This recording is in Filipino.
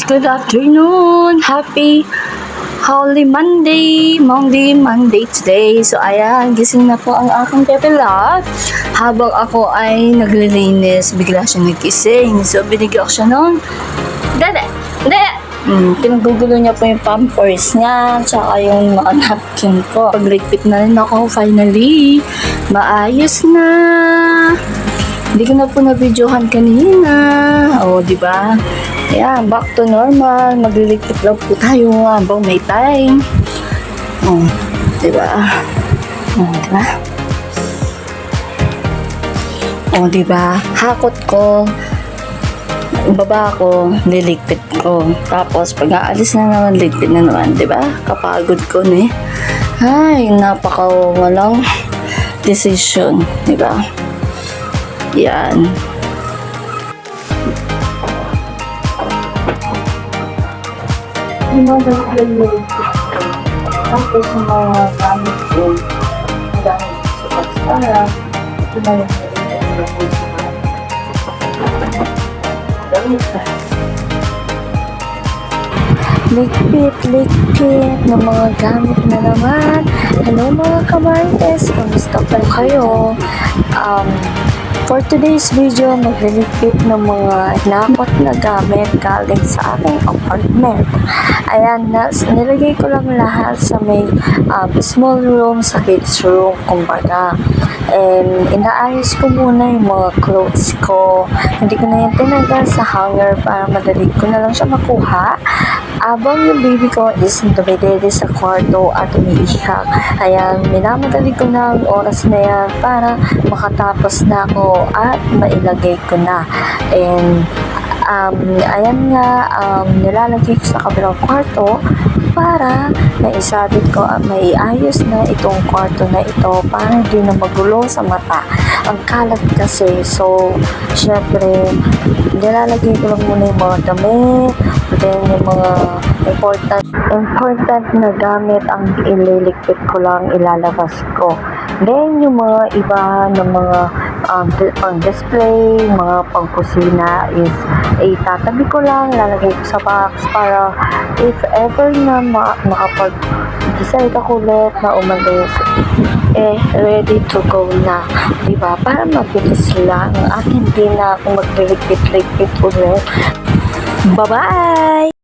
Good afternoon! Happy Holy Monday today. So ayan, gising na po ang aking pepelat. Habang ako ay naglilinis, bigla siya nagising. So binigyan ko siya ng dede! Pinagugulo niya po yung pampers niya, tsaka yung mga napkin ko. Pagligpit na rin ako, finally. Maayos na. Hindi ko na po na-videohan kanina. O, di ba? Ayan, back to normal. Magliligpit lang po tayo habang may time. O, di ba? O, di ba? O, di ba? Hakot ko. Baba ko, liligpit ko. Tapos, pag aalis na naman, ligpit na naman. Di ba? Kapagod ko, ne? Ay, walang decision. Di ba? Yan. Yung mga gamit tapos yung mga gamit ko, gamit sa pagsara, ito na yung ligpit ng mga gamit na naman. Hello mga kamarites, kamusta po kayo? For today's video, magliligpit ng mga nakot na gamit galing sa aking apartment. Ayan, nilagay ko lang lahat sa may small room, sa kids room, kumbaga. And inaayos ko muna yung mga clothes ko. Hindi ko na yung tinagal sa hanger para madali ko na lang siya makuha. Abang yung baby ko is dumidede sa kwarto at umiiyak. Ayan, minamadali ko na ang oras na yan para makatapos na ako at mailagay ko na. And ayan nga, nilalagay ko sa kabilang kwarto para maisabit ko at maiayos na itong kwarto na ito para hindi na magulo sa mata. Ang kalat kasi, so syempre nilalagay ko lang muna yung mga damit, then yung mga important na gamit ang ililigpit ko lang, ilalabas ko. Then yung mga iba ng mga pang display, mga pang kusina is itatabi ko lang, lalagay ko sa box para if ever na makapag-decide ako ulit na umalis, ready to go na, diba? Para mabilis lang at hindi na ako magligpit-ligpit ulit. Bye-bye!